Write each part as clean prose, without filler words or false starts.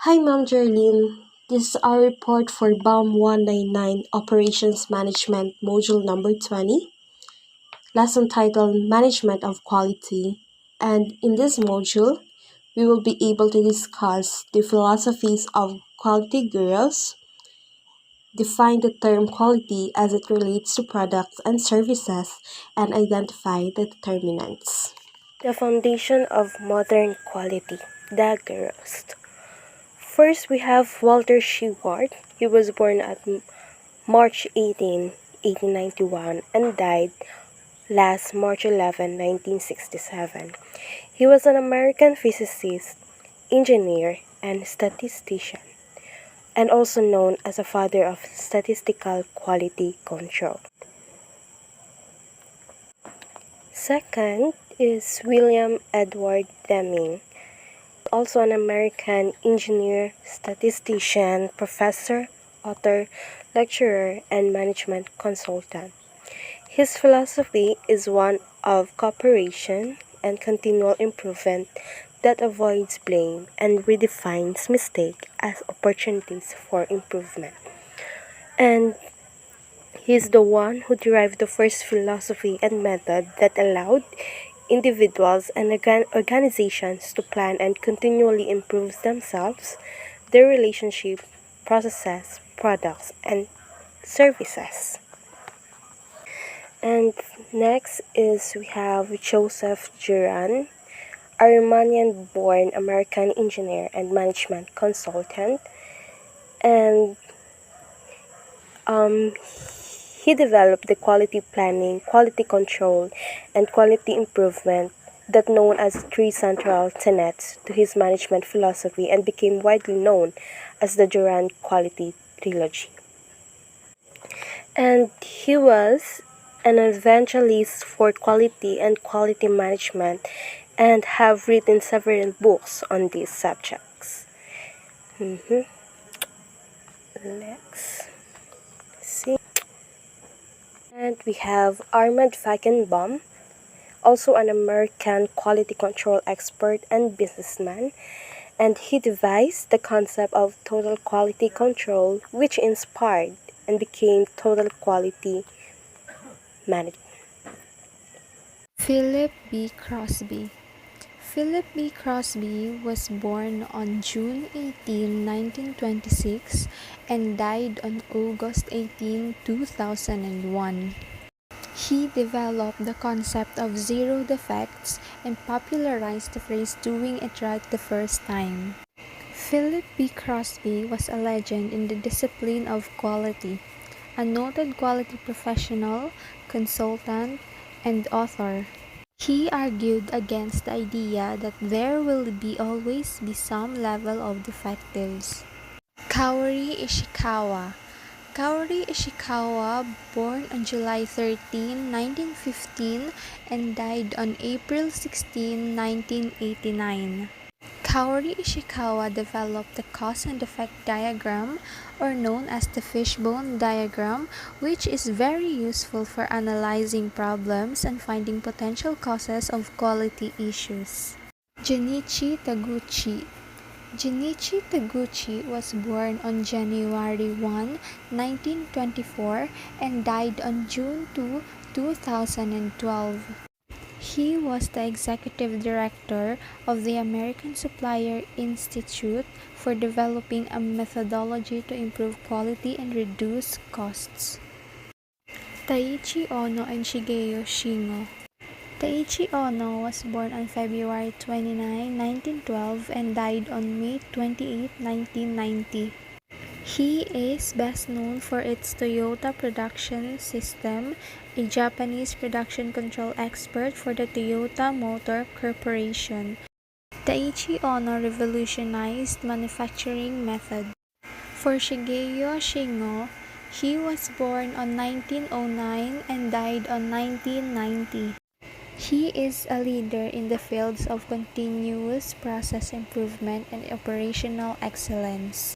Hi, Ma'am Jerlyn. This is our report for BAM 199 Operations Management Module number 20, lesson titled Management of Quality. And in this module, we will be able to discuss the philosophies of quality gurus, define the term quality as it relates to products and services, and identify the determinants. The foundation of modern quality, the gurus. First, we have Walter Sheward. He was born at March 18, 1891 and died last March 11, 1967. He was an American physicist, engineer, and statistician, and also known as a father of statistical quality control. Second is William Edward Deming, also an American engineer, statistician, professor, author, lecturer, and management consultant. His philosophy is one of cooperation and continual improvement that avoids blame and redefines mistake as opportunities for improvement. And he's the one who derived the first philosophy and method that allowed individuals and organizations to plan and continually improve themselves, their relationship, processes, products, and services. And next is we have Joseph Juran, a Romanian-born American engineer and management consultant, and um, he developed the quality planning, quality control, and quality improvement that known as three central tenets to his management philosophy and became widely known as the Duran Quality Trilogy. And he was an evangelist for quality and quality management and have written several books on these subjects. Next. See. And we have Armand Feigenbaum, also an American quality control expert and businessman, and he devised the concept of total quality control, which inspired and became total quality management. Philip B. Crosby. Philip B. Crosby was born on June 18, 1926 and died on August 18, 2001. He developed the concept of zero defects and popularized the phrase doing it right the first time. Philip B. Crosby was a legend in the discipline of quality, a noted quality professional, consultant, and author. He argued against the idea that there will always be some level of defectives. Kaori Ishikawa. Kaori Ishikawa, born on July 13, 1915 and died on April 16, 1989. Kaori Ishikawa developed the cause and effect diagram, or known as the fishbone diagram, which is very useful for analyzing problems and finding potential causes of quality issues. Junichi Taguchi. Junichi Taguchi was born on January 1, 1924 and died on June 2, 2012. He was the executive director of the American Supplier Institute for developing a methodology to improve quality and reduce costs. Taiichi Ono and Shigeo Shingo. Taiichi Ono was born on February 29, 1912 and died on May 28, 1990. He is best known for its Toyota Production System, a Japanese production control expert for the Toyota Motor Corporation. Taiichi Ono revolutionized manufacturing method. For Shigeo Shingo, he was born on 1909 and died on 1990. He is a leader in the fields of continuous process improvement and operational excellence.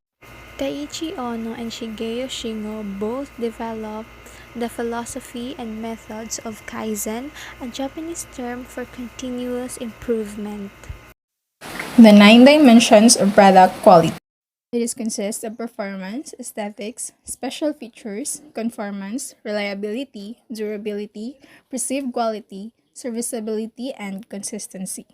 Taiichi Ono and Shigeo Shingo both developed the philosophy and methods of Kaizen, a Japanese term for continuous improvement. The 9 dimensions of product quality. It consists of performance, aesthetics, special features, conformance, reliability, durability, perceived quality, serviceability, and consistency.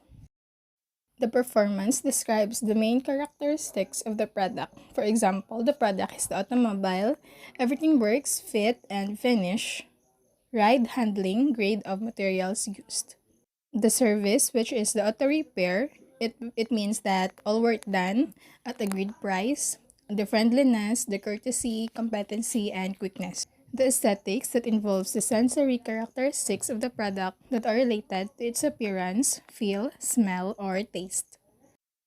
The performance describes the main characteristics of the product. For example, the product is the automobile, everything works, fit, and finish, ride handling, grade of materials used. The service, which is the auto repair, it means that all work done at agreed price, the friendliness, the courtesy, competency, and quickness. The aesthetics that involves the sensory characteristics of the product that are related to its appearance, feel, smell, or taste.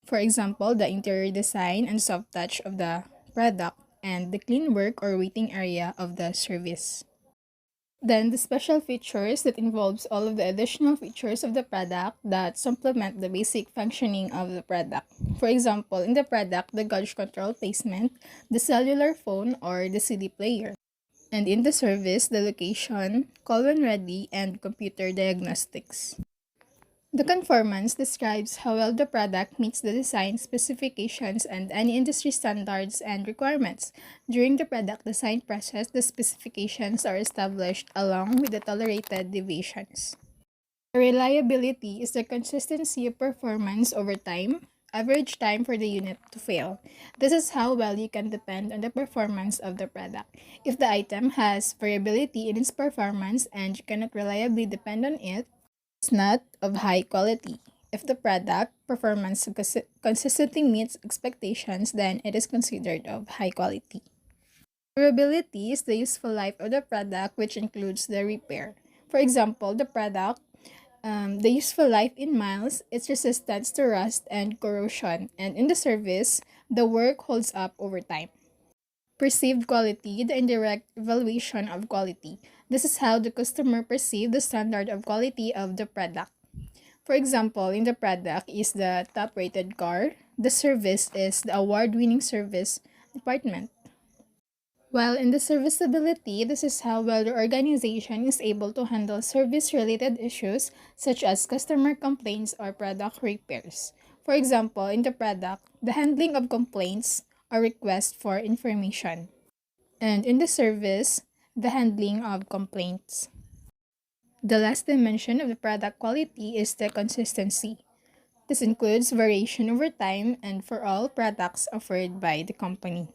For example, the interior design and soft touch of the product and the clean work or waiting area of the service. Then the special features that involves all of the additional features of the product that supplement the basic functioning of the product. For example, in the product, the gauge control placement, the cellular phone or the CD player. And in the service, the location, call when ready, and computer diagnostics. The conformance describes how well the product meets the design specifications and any industry standards and requirements. During the product design process, the specifications are established along with the tolerated deviations. Reliability is the consistency of performance over time, average time for the unit to fail. This is how well you can depend on the performance of the product. If the item has variability in its performance and you cannot reliably depend on it, it's not of high quality. If the product performance consistently meets expectations, then it is considered of high quality. Durability is the useful life of the product, which includes the repair. For example, the product, the useful life in miles, its resistance to rust and corrosion, and in the service, the work holds up over time. Perceived quality, the indirect evaluation of quality. This is how the customer perceive the standard of quality of the product. For example, in the product is the top-rated car, the service is the award-winning service department. While in the serviceability, this is how well the organization is able to handle service-related issues such as customer complaints or product repairs. For example, in the product, the handling of complaints or requests for information. And in the service, the handling of complaints. The last dimension of the product quality is the consistency. This includes variation over time and for all products offered by the company.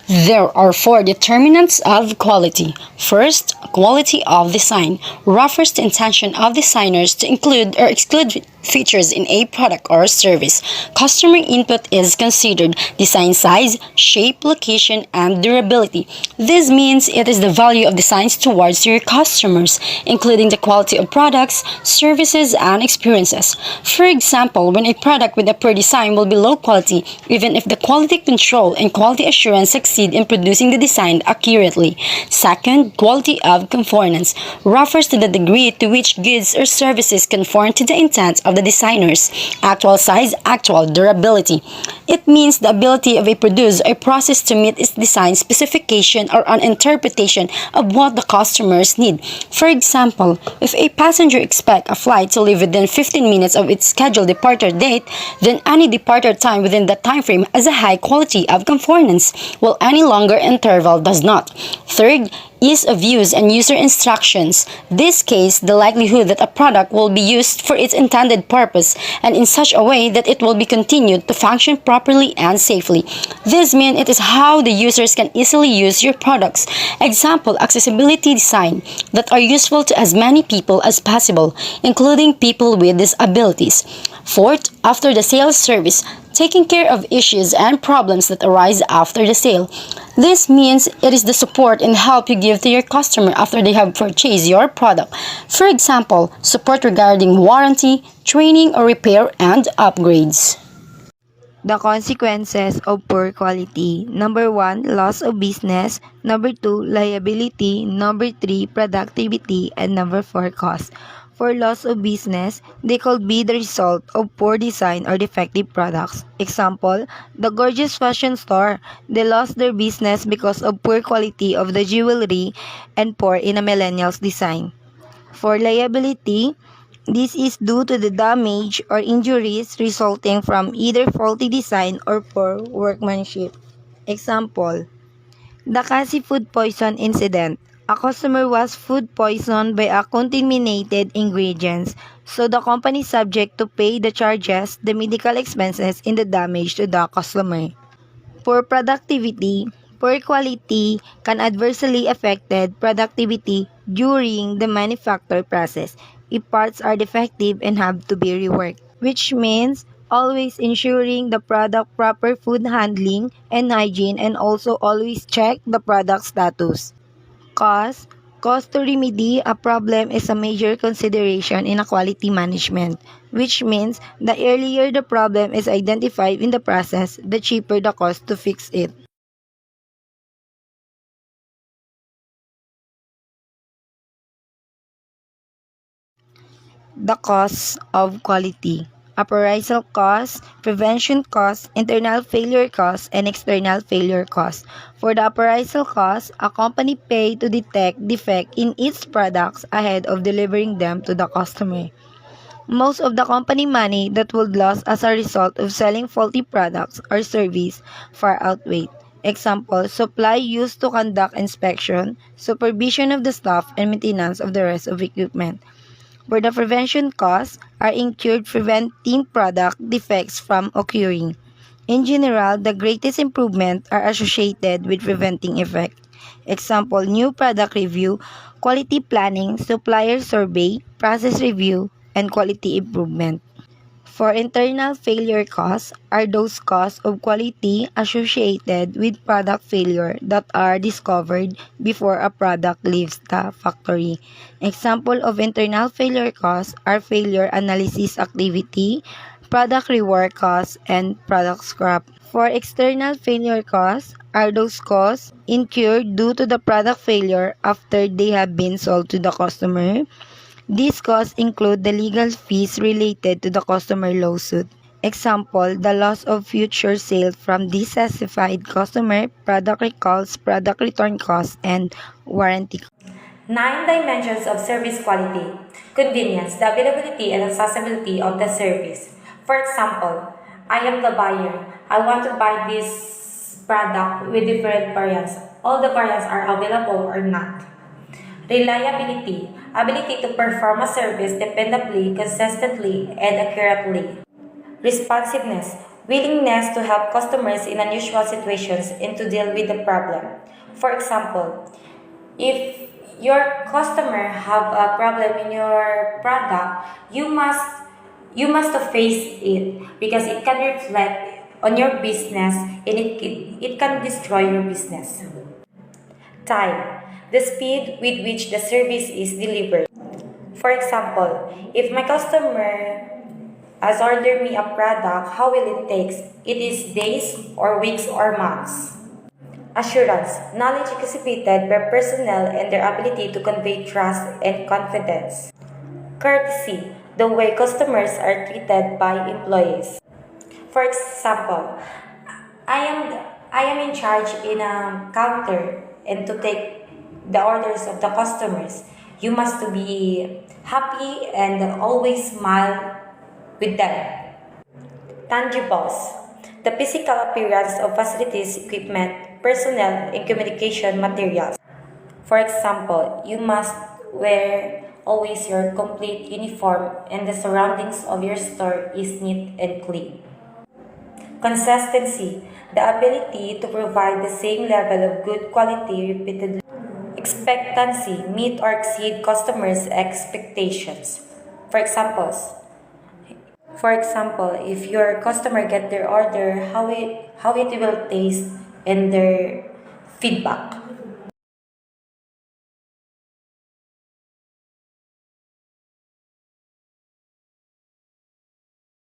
There are four determinants of quality. First, quality of design refers to intention of designers to include or exclude features in a product or service. Customer input is considered design size, shape, location, and durability. This means it is the value of designs towards your customers, including the quality of products, services, and experiences. For example, when a product with a poor design will be low quality, even if the quality control and quality assurance succeed in producing the design accurately. Second, quality of conformance refers to the degree to which goods or services conform to the intent of the designers. Actual size, actual durability. It means the ability of a producer or process to meet its design specification or an interpretation of what the customers need. For example, if a passenger expects a flight to leave within 15 minutes of its scheduled departure date, then any departure time within that time frame has a high quality of conformance, while any longer interval does not. Third, ease of use and user instructions. This case, the likelihood that a product will be used for its intended purpose and in such a way that it will be continued to function properly and safely. This means it is how the users can easily use your products. Example, accessibility design that are useful to as many people as possible, including people with disabilities. Fourth, after the sales service, taking care of issues and problems that arise after the sale. This means it is the support and help you give to your customer after they have purchased your product. For example, support regarding warranty, training or repair and upgrades. The consequences of poor quality. Number 1, loss of business. Number 2, liability. Number 3, productivity. And number 4, cost. For loss of business, they could be the result of poor design or defective products. Example, the gorgeous fashion store. They lost their business because of poor quality of the jewelry and poor in a millennial's design. For liability, This is due to the damage or injuries resulting from either faulty design or poor workmanship. Example, the Kasi food poison incident. A customer was food poisoned by a contaminated ingredients, so the company is subject to pay the charges, the medical expenses, and the damage to the customer. Poor productivity. Poor quality can adversely affect productivity during the manufacture process if parts are defective and have to be reworked, which means always ensuring the product proper food handling and hygiene, and also always check the product status. Cost. Cost to remedy a problem is a major consideration in a quality management, which means the earlier the problem is identified in the process, the cheaper the cost to fix it. The costs of quality. Appraisal costs, prevention costs, internal failure costs, and external failure costs. For the appraisal costs, a company pay to detect defect in its products ahead of delivering them to the customer. Most of the company money that would lose as a result of selling faulty products or service far outweigh. Example, supply used to conduct inspection, supervision of the staff, and maintenance of the rest of equipment. Where the prevention costs are incurred preventing product defects from occurring. In general, the greatest improvements are associated with preventing effect. Example, new product review, quality planning, supplier survey, process review, and quality improvement. For internal failure costs are those costs of quality associated with product failure that are discovered before a product leaves the factory. Example of internal failure costs are failure analysis activity, product rework costs, and product scrap. For external failure costs are those costs incurred due to the product failure after they have been sold to the customer. These costs include the legal fees related to the customer lawsuit. Example, the loss of future sales from dissatisfied customer, product recalls, product return costs, and warranty. 9 dimensions of service quality. Convenience, the availability and accessibility of the service. For example, I am the buyer. I want to buy this product with different variants. All the variants are available or not. Reliability, ability to perform a service dependably, consistently, and accurately. Responsiveness, willingness to help customers in unusual situations and to deal with the problem. For example, if your customer have a problem in your product, you must face it because it can reflect on your business and it can destroy your business. Time, the speed with which the service is delivered. For example, if my customer has ordered me a product, how will it take? It is days or weeks or months. Assurance, knowledge exhibited by personnel and their ability to convey trust and confidence. Courtesy, the way customers are treated by employees. For example, I am I am in charge in a counter and to take the orders of the customers. You must to be happy and always smile with them. Tangibles, the physical appearance of facilities, equipment, personnel, and communication materials. For example, you must wear always your complete uniform and the surroundings of your store is neat and clean. Consistency, the ability to provide the same level of good quality repeatedly. Expectancy, meet or exceed customers' expectations. For example, if your customer get their order, how it will taste and their feedback.